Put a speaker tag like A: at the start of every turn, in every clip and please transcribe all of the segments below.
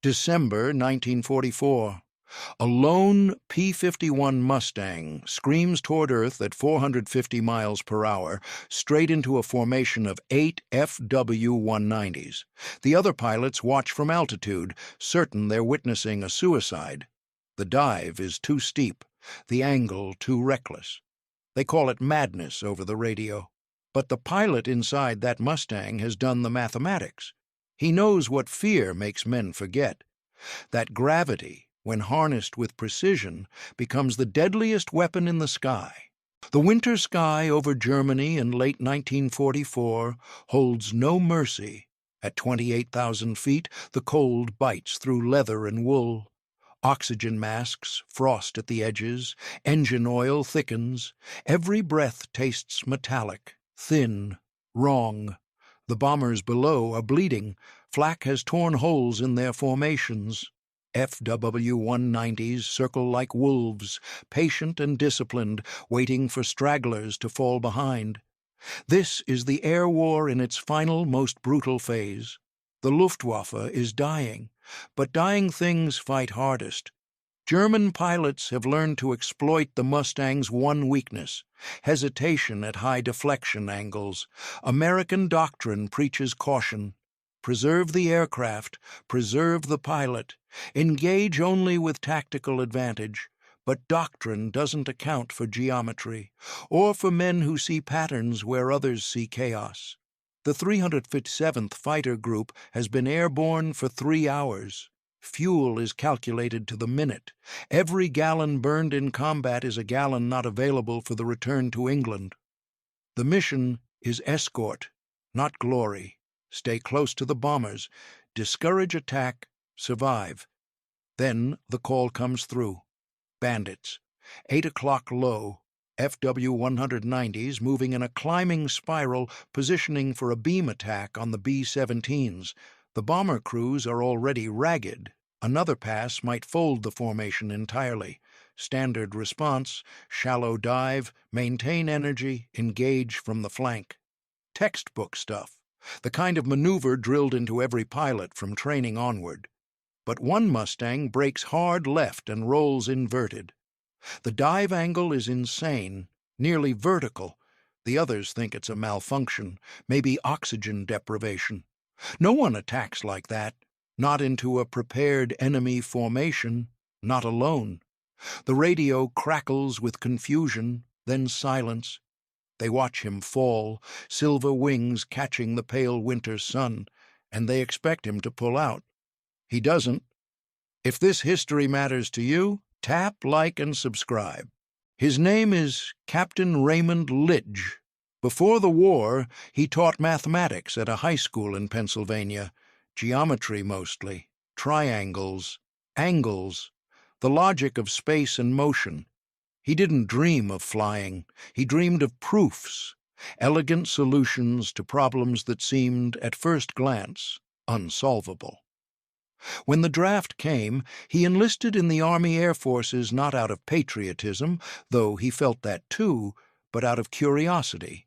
A: December 1944. A lone P-51 Mustang screams toward Earth at 450 miles per hour, straight into a formation of 8 FW-190s. The other pilots watch from altitude, certain they're witnessing a suicide. The dive is too steep, the angle too reckless. They call it madness over the radio. But the pilot inside that Mustang has done the mathematics. He knows what fear makes men forget. That gravity, when harnessed with precision, becomes the deadliest weapon in the sky. The winter sky over Germany in late 1944 holds no mercy. At 28,000 feet, the cold bites through leather and wool. Oxygen masks frost at the edges, engine oil thickens, every breath tastes metallic, thin, wrong. The bombers below are bleeding, flak has torn holes in their formations. FW-190s circle like wolves, patient and disciplined, waiting for stragglers to fall behind. This is the air war in its final, most brutal phase. The Luftwaffe is dying, but dying things fight hardest. German pilots have learned to exploit the Mustang's one weakness: hesitation at high deflection angles. American doctrine preaches caution. Preserve the aircraft, preserve the pilot, engage only with tactical advantage. But doctrine doesn't account for geometry, or for men who see patterns where others see chaos. The 357th Fighter Group has been airborne for 3 hours. Fuel is calculated to the minute. Every gallon burned in combat is a gallon not available for the return to England. The mission is escort, not glory. Stay close to the bombers, discourage attack, survive. Then the call comes through. Bandits. 8 o'clock low. FW-190s moving in a climbing spiral, positioning for a beam attack on the B-17s. The bomber crews are already ragged. Another pass might fold the formation entirely. Standard response: shallow dive, maintain energy, engage from the flank. Textbook stuff. The kind of maneuver drilled into every pilot from training onward. But one Mustang breaks hard left and rolls inverted. The dive angle is insane, nearly vertical. The others think it's a malfunction, maybe oxygen deprivation. No one attacks like that, not into a prepared enemy formation, not alone. The radio crackles with confusion, then silence. They watch him fall, silver wings catching the pale winter sun, and they expect him to pull out. He doesn't. If this history matters to you, tap, like, and subscribe. His name is Captain Raymond Lidge. Before the war, he taught mathematics at a high school in Pennsylvania. Geometry mostly, triangles, angles, the logic of space and motion. He didn't dream of flying. He dreamed of proofs, elegant solutions to problems that seemed, at first glance, unsolvable. When the draft came, he enlisted in the Army Air Forces not out of patriotism, though he felt that too, but out of curiosity.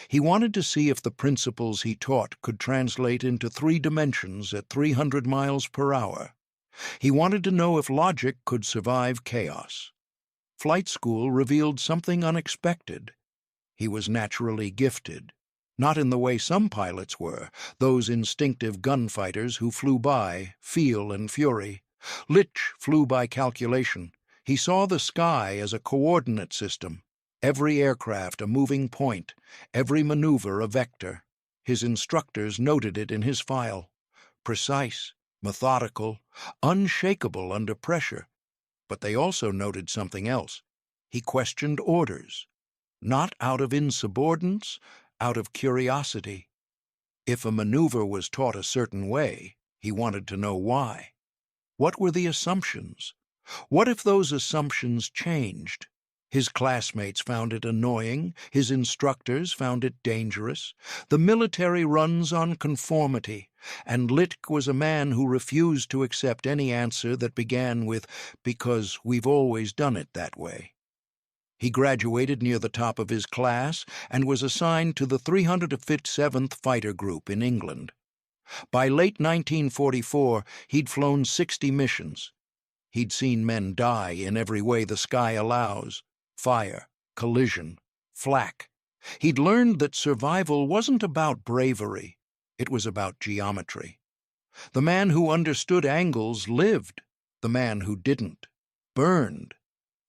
A: He wanted to see if the principles he taught could translate into 3 dimensions at 300 miles per hour. He wanted to know if logic could survive chaos. Flight school revealed something unexpected. He was naturally gifted. Not in the way some pilots were, those instinctive gunfighters who flew by, feel and fury. Lidge flew by calculation. He saw the sky as a coordinate system, every aircraft a moving point, every maneuver a vector. His instructors noted it in his file. Precise, methodical, unshakable under pressure. But they also noted something else. He questioned orders, not out of insubordinance, out of curiosity. If a maneuver was taught a certain way, he wanted to know why. What were the assumptions? What if those assumptions changed? His classmates found it annoying, his instructors found it dangerous. The military runs on conformity, and Lidge was a man who refused to accept any answer that began with, "because we've always done it that way." He graduated near the top of his class and was assigned to the 357th Fighter Group in England. By late 1944, he'd flown 60 missions. He'd seen men die in every way the sky allows: fire, collision, flak. He'd learned that survival wasn't about bravery, it was about geometry. The man who understood angles lived. The man who didn't burned.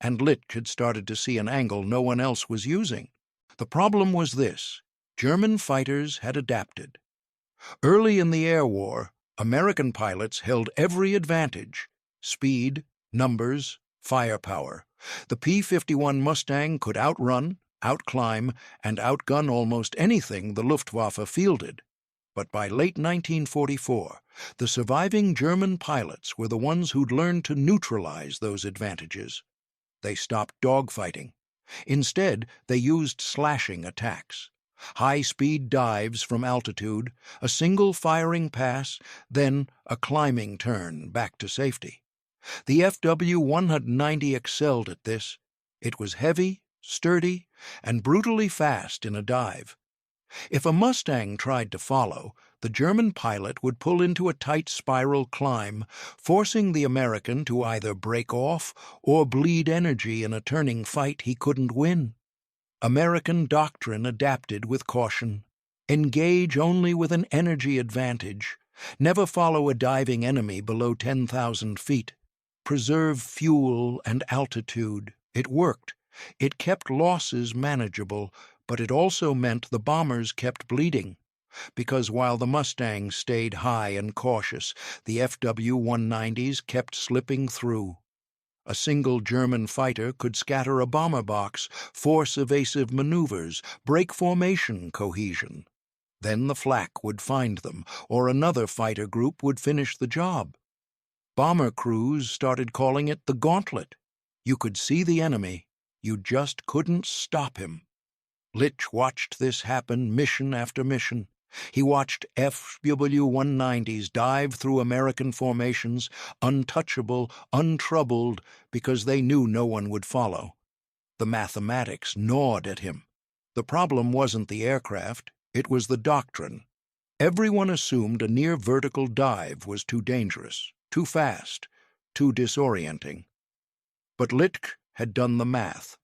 A: And Litch had started to see an angle no one else was using. The problem was this: German fighters had adapted. Early in the air war, American pilots held every advantage: speed, numbers, firepower. The P-51 Mustang could outrun, outclimb, and outgun almost anything the Luftwaffe fielded. But by late 1944, the surviving German pilots were the ones who'd learned to neutralize those advantages. They stopped dogfighting. Instead, they used slashing attacks. High-speed dives from altitude, a single firing pass, then a climbing turn back to safety. The FW-190 excelled at this. It was heavy, sturdy, and brutally fast in a dive. If a Mustang tried to follow, the German pilot would pull into a tight spiral climb, forcing the American to either break off or bleed energy in a turning fight he couldn't win. American doctrine adapted with caution. Engage only with an energy advantage. Never follow a diving enemy below 10,000 feet. Preserve fuel and altitude. It worked. It kept losses manageable, but it also meant the bombers kept bleeding. Because while the Mustangs stayed high and cautious, the FW-190s kept slipping through. A single German fighter could scatter a bomber box, force evasive maneuvers, break formation cohesion. Then the flak would find them, or another fighter group would finish the job. Bomber crews started calling it the gauntlet. You could see the enemy, you just couldn't stop him. Litch watched this happen mission after mission. He watched FW-190s dive through American formations, untouchable, untroubled, because they knew no one would follow. The mathematics gnawed at him. The problem wasn't the aircraft, it was the doctrine. Everyone assumed a near-vertical dive was too dangerous, too fast, too disorienting. But Litch had done the math.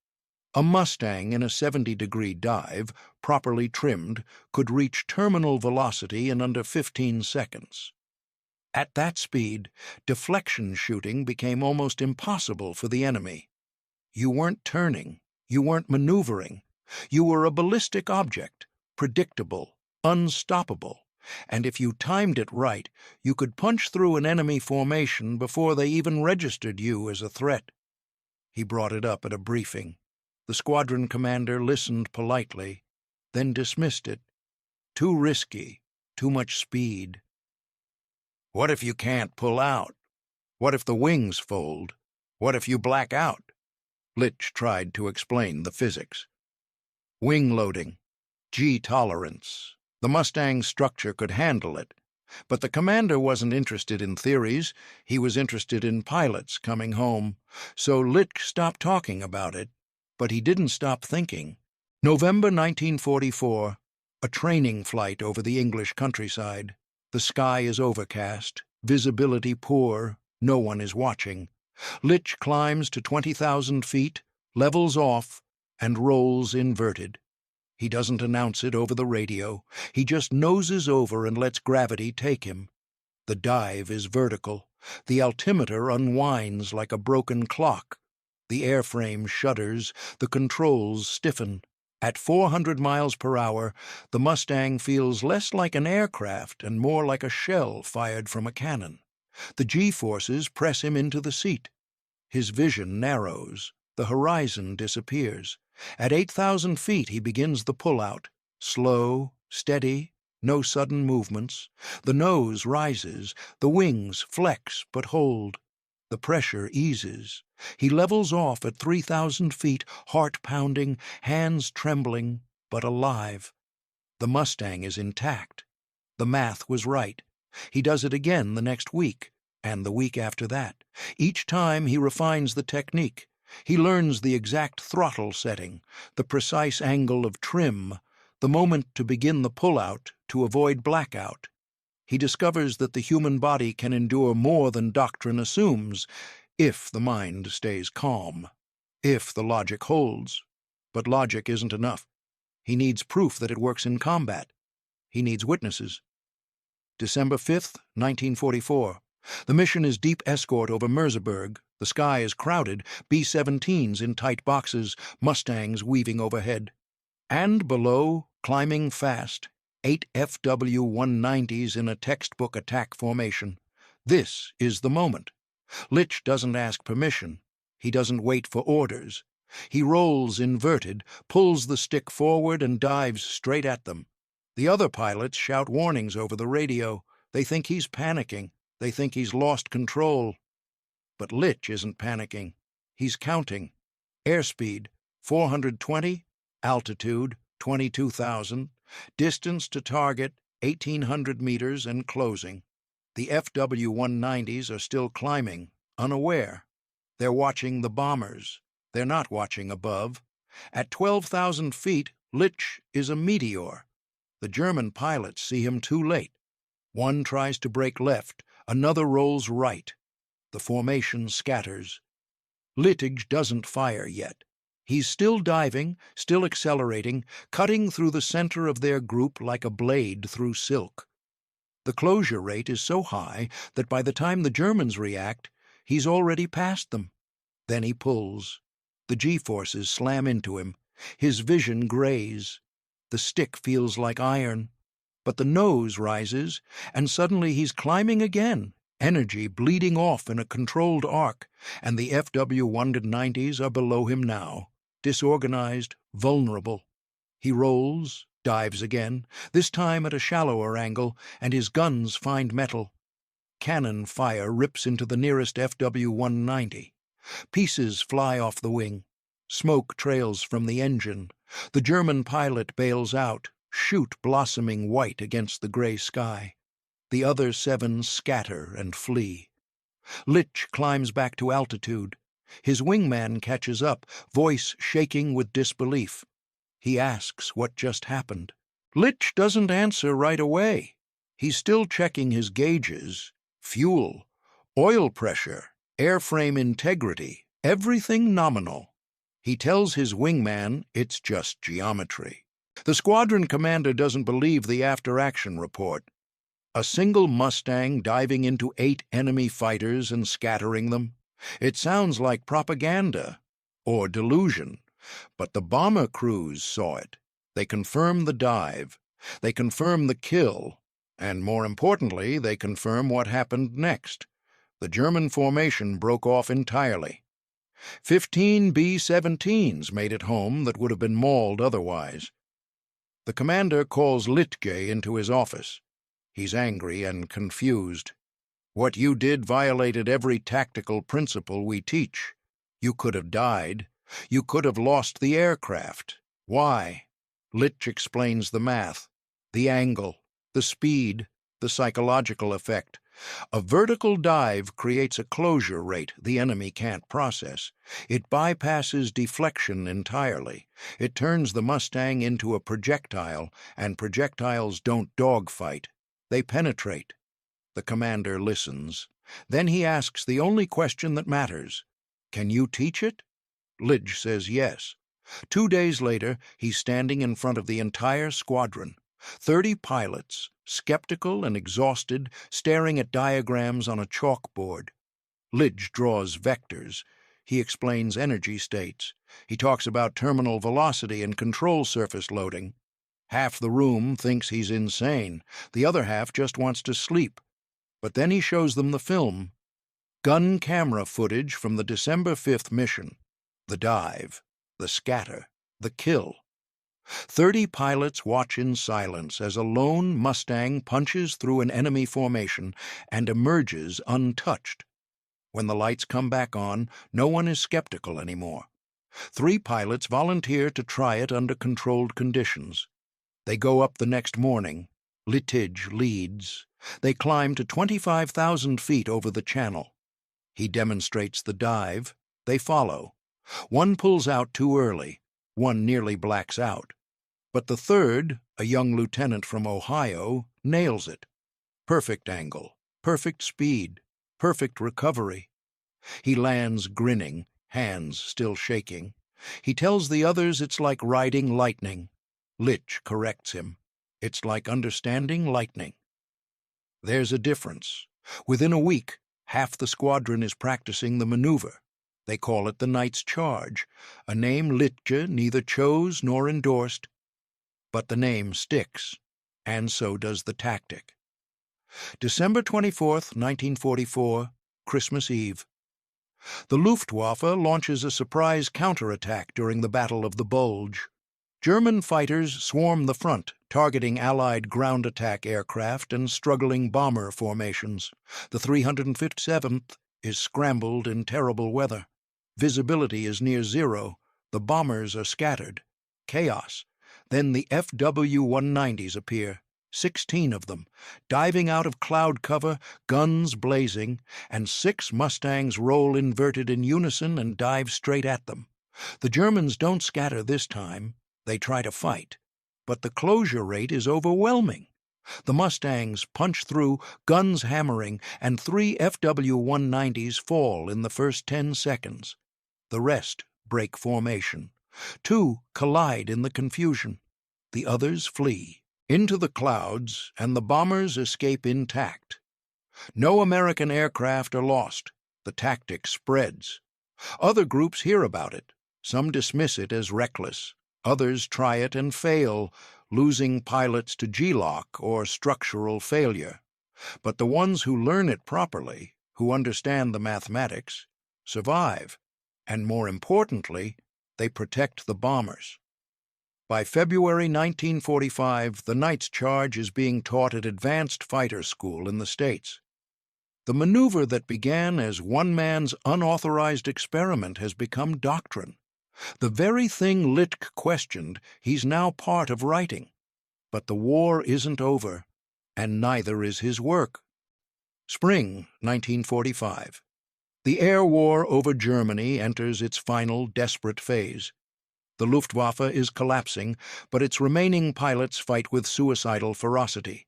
A: A Mustang in a 70-degree dive, properly trimmed, could reach terminal velocity in under 15 seconds. At that speed, deflection shooting became almost impossible for the enemy. You weren't turning, you weren't maneuvering. You were a ballistic object, predictable, unstoppable, and if you timed it right, you could punch through an enemy formation before they even registered you as a threat. He brought it up at a briefing. The squadron commander listened politely, then dismissed it. Too risky, too much speed. What if you can't pull out? What if the wings fold? What if you black out? Litch tried to explain the physics. Wing loading, G tolerance. The Mustang's structure could handle it. But the commander wasn't interested in theories, he was interested in pilots coming home. So Litch stopped talking about it. But he didn't stop thinking. November 1944, a training flight over the English countryside. The sky is overcast, visibility poor, no one is watching. Litch climbs to 20,000 feet, levels off, and rolls inverted. He doesn't announce it over the radio. He just noses over and lets gravity take him. The dive is vertical. The altimeter unwinds like a broken clock. The airframe shudders, the controls stiffen. At 400 miles per hour, the Mustang feels less like an aircraft and more like a shell fired from a cannon. The G-forces press him into the seat. His vision narrows. The horizon disappears. At 8,000 feet, he begins the pull-out. Slow, steady, no sudden movements. The nose rises. The wings flex but hold. The pressure eases. He levels off at 3,000 feet, heart pounding, hands trembling, but alive. The Mustang is intact. The math was right. He does it again the next week, and the week after that. Each time he refines the technique. He learns the exact throttle setting, the precise angle of trim, the moment to begin the pull-out to avoid blackout. He discovers that the human body can endure more than doctrine assumes, if the mind stays calm, if the logic holds. But logic isn't enough. He needs proof that it works in combat. He needs witnesses. December 5th, 1944. The mission is deep escort over Merseburg. The sky is crowded, B-17s in tight boxes, Mustangs weaving overhead. And below, climbing fast, 8 FW-190s in a textbook attack formation. This is the moment. Litch doesn't ask permission. He doesn't wait for orders. He rolls inverted, pulls the stick forward, and dives straight at them. The other pilots shout warnings over the radio. They think he's panicking. They think he's lost control. But Litch isn't panicking. He's counting. Airspeed, 420. Altitude, 22,000. Distance to target, 1,800 meters and closing. The FW-190s are still climbing, unaware. They're watching the bombers. They're not watching above. At 12,000 feet, Litch is a meteor. The German pilots see him too late. One tries to break left, another rolls right. The formation scatters. Litch doesn't fire yet. He's still diving, still accelerating, cutting through the center of their group like a blade through silk. The closure rate is so high that by the time the Germans react, he's already past them. Then he pulls. The G-forces slam into him. His vision grays. The stick feels like iron. But the nose rises, and suddenly he's climbing again, energy bleeding off in a controlled arc, and the FW-190s are below him now, disorganized, vulnerable. He rolls, dives again, this time at a shallower angle, and his guns find metal. Cannon fire rips into the nearest FW-190. Pieces fly off the wing. Smoke trails from the engine. The German pilot bails out, chute blossoming white against the gray sky. The other 7 scatter and flee. Litch climbs back to altitude. His wingman catches up, voice shaking with disbelief. He asks what just happened. Litch doesn't answer right away. He's still checking his gauges, fuel, oil pressure, airframe integrity, everything nominal. He tells his wingman it's just geometry. The squadron commander doesn't believe the after-action report. A single Mustang diving into 8 enemy fighters and scattering them? It sounds like propaganda or delusion. But the bomber crews saw it. They confirm the dive. They confirm the kill. And more importantly, they confirm what happened next. The German formation broke off entirely. 15 B-17s made it home that would have been mauled otherwise. The commander calls Litch into his office. He's angry and confused. What you did violated every tactical principle we teach. You could have died. You could have lost the aircraft. Why? Litch explains the math, the angle, the speed, the psychological effect. A vertical dive creates a closure rate the enemy can't process. It bypasses deflection entirely. It turns the Mustang into a projectile, and projectiles don't dogfight. They penetrate. The commander listens. Then he asks the only question that matters. Can you teach it? Litch says yes. 2 days later, he's standing in front of the entire squadron. 30 pilots, skeptical and exhausted, staring at diagrams on a chalkboard. Litch draws vectors. He explains energy states. He talks about terminal velocity and control surface loading. Half the room thinks he's insane. The other half just wants to sleep. But then he shows them the film. Gun camera footage from the December 5th mission. The dive, the scatter, the kill. 30 pilots watch in silence as a lone Mustang punches through an enemy formation and emerges untouched. When the lights come back on, no one is skeptical anymore. 3 pilots volunteer to try it under controlled conditions. They go up the next morning. Litch leads. They climb to 25,000 feet over the channel. He demonstrates the dive. They follow. One pulls out too early. One nearly blacks out. But the third, a young lieutenant from Ohio, nails it. Perfect angle, perfect speed, perfect recovery. He lands grinning, hands still shaking. He tells the others it's like riding lightning. Litch corrects him. It's like understanding lightning. There's a difference. Within a week, half the squadron is practicing the maneuver. They call it the Night's Charge, a name Litche neither chose nor endorsed, but the name sticks, and so does the tactic. December 24th, 1944, Christmas Eve. The Luftwaffe launches a surprise counterattack during the Battle of the Bulge. German fighters swarm the front, targeting Allied ground attack aircraft and struggling bomber formations. The 357th is scrambled in terrible weather. Visibility is near zero. The bombers are scattered. Chaos. Then the FW-190s appear, 16 of them, diving out of cloud cover, guns blazing, and 6 Mustangs roll inverted in unison and dive straight at them. The Germans don't scatter this time. They try to fight, but the closure rate is overwhelming. The Mustangs punch through, guns hammering, and 3 FW-190s fall in the first 10 seconds. The rest break formation. 2 collide in the confusion. The others flee into the clouds, and the bombers escape intact. No American aircraft are lost. The tactic spreads. Other groups hear about it. Some dismiss it as reckless. Others try it and fail, losing pilots to G-lock or structural failure. But the ones who learn it properly, who understand the mathematics, survive. And more importantly, they protect the bombers. By February 1945, the Night's Charge is being taught at Advanced Fighter School in the States. The maneuver that began as one man's unauthorized experiment has become doctrine. The very thing Litch questioned, he's now part of writing. But the war isn't over, and neither is his work. Spring 1945. The air war over Germany enters its final desperate phase. The Luftwaffe is collapsing, but its remaining pilots fight with suicidal ferocity.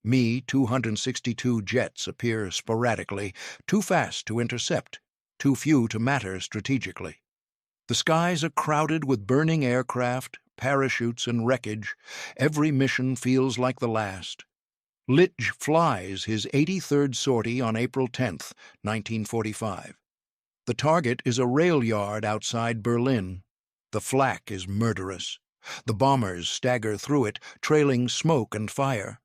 A: Mi-262 jets appear sporadically, too fast to intercept, too few to matter strategically. The skies are crowded with burning aircraft, parachutes, and wreckage. Every mission feels like the last. Litch flies his 83rd sortie on April 10, 1945. The target is a rail yard outside Berlin. The flak is murderous. The bombers stagger through it, trailing smoke and fire.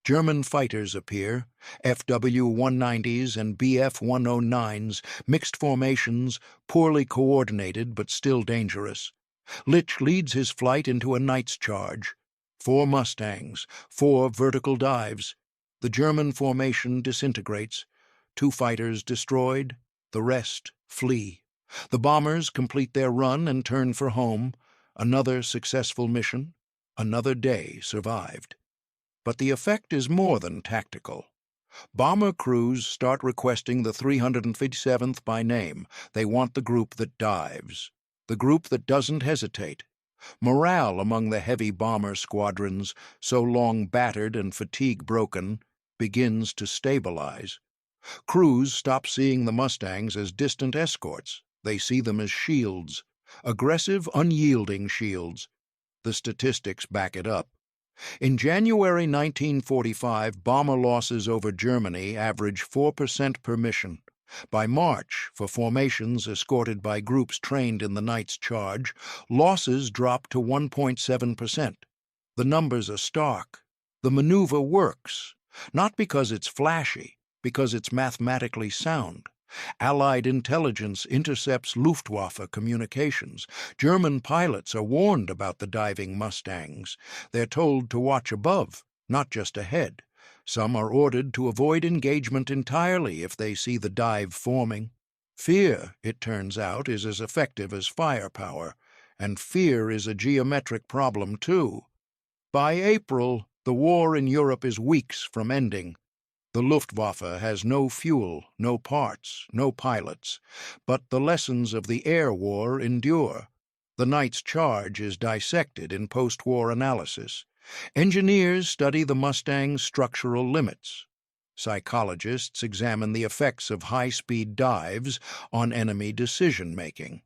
A: German fighters appear, FW-190s and Bf-109s, mixed formations, poorly coordinated but still dangerous. Litch leads his flight into a Night's Charge. 4 Mustangs, 4 vertical dives. The German formation disintegrates. 2 fighters destroyed, the rest flee. The bombers complete their run and turn for home. Another successful mission, another day survived. But the effect is more than tactical. Bomber crews start requesting the 357th by name. They want the group that dives, the group that doesn't hesitate. Morale among the heavy bomber squadrons, so long battered and fatigue-broken, begins to stabilize. Crews stop seeing the Mustangs as distant escorts. They see them as shields, aggressive, unyielding shields. The statistics back it up. In January 1945, bomber losses over Germany average 4% per mission. By March, for formations escorted by groups trained in the Night's Charge, losses drop to 1.7%. The numbers are stark. The maneuver works, not because it's flashy, because it's mathematically sound. Allied intelligence intercepts Luftwaffe communications. German pilots are warned about the diving Mustangs. They're told to watch above, not just ahead. Some are ordered to avoid engagement entirely if they see the dive forming. Fear, it turns out, is as effective as firepower, and fear is a geometric problem too. By April, the war in Europe is weeks from ending. The Luftwaffe has no fuel, no parts, no pilots, but the lessons of the air war endure. The Night's Charge is dissected in post-war analysis. Engineers study the Mustang's structural limits. Psychologists examine the effects of high-speed dives on enemy decision-making.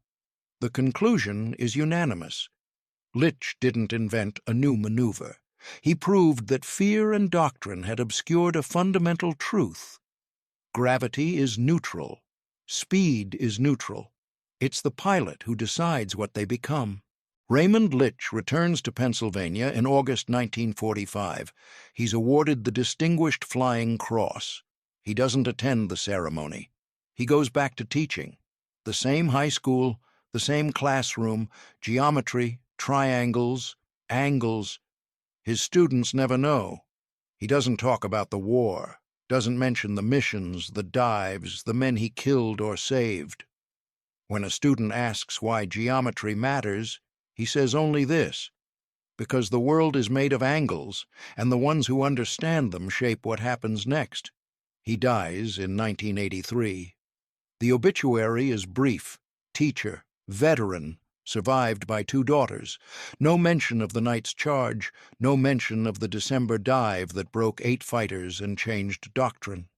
A: The conclusion is unanimous. Litch didn't invent a new maneuver. He proved that fear and doctrine had obscured a fundamental truth. Gravity is neutral. Speed is neutral. It's the pilot who decides what they become. Raymond Litch returns to Pennsylvania in August 1945. He's awarded the Distinguished Flying Cross. He doesn't attend the ceremony. He goes back to teaching. The same high school, the same classroom, geometry, triangles, angles. His students never know. He doesn't talk about the war, doesn't mention the missions, the dives, the men he killed or saved. When a student asks why geometry matters, he says only this: because the world is made of angles, and the ones who understand them shape what happens next. He dies in 1983. The obituary is brief: teacher, veteran, survived by 2 daughters. No mention of the night's charge, no mention of the December dive that broke 8 fighters and changed doctrine.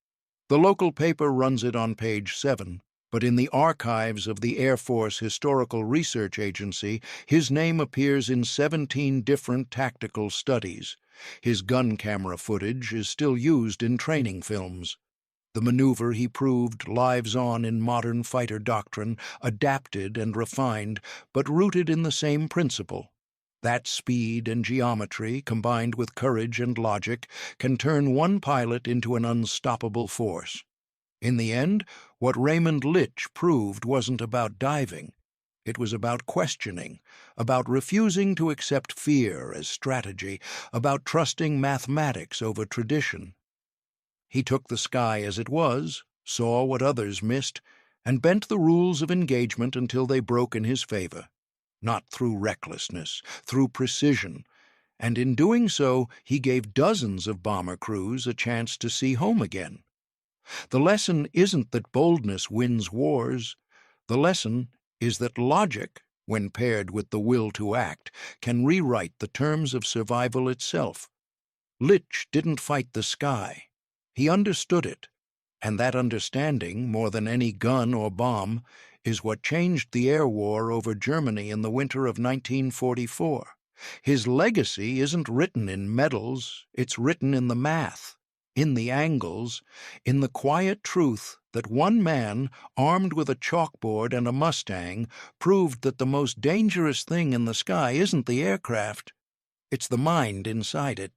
A: The local paper runs it on page 7, but in the archives of the Air Force Historical Research Agency, his name appears in 17 different tactical studies. His gun camera footage is still used in training films. The maneuver he proved lives on in modern fighter doctrine, adapted and refined, but rooted in the same principle. That speed and geometry, combined with courage and logic, can turn one pilot into an unstoppable force. In the end, what Raymond Litch proved wasn't about diving. It was about questioning, about refusing to accept fear as strategy, about trusting mathematics over tradition. He took the sky as it was, saw what others missed, and bent the rules of engagement until they broke in his favor. Not through recklessness, through precision. And in doing so, he gave dozens of bomber crews a chance to see home again. The lesson isn't that boldness wins wars. The lesson is that logic, when paired with the will to act, can rewrite the terms of survival itself. Litch didn't fight the sky. He understood it, and that understanding, more than any gun or bomb, is what changed the air war over Germany in the winter of 1944. His legacy isn't written in medals, it's written in the math, in the angles, in the quiet truth that one man, armed with a chalkboard and a Mustang, proved that the most dangerous thing in the sky isn't the aircraft, it's the mind inside it.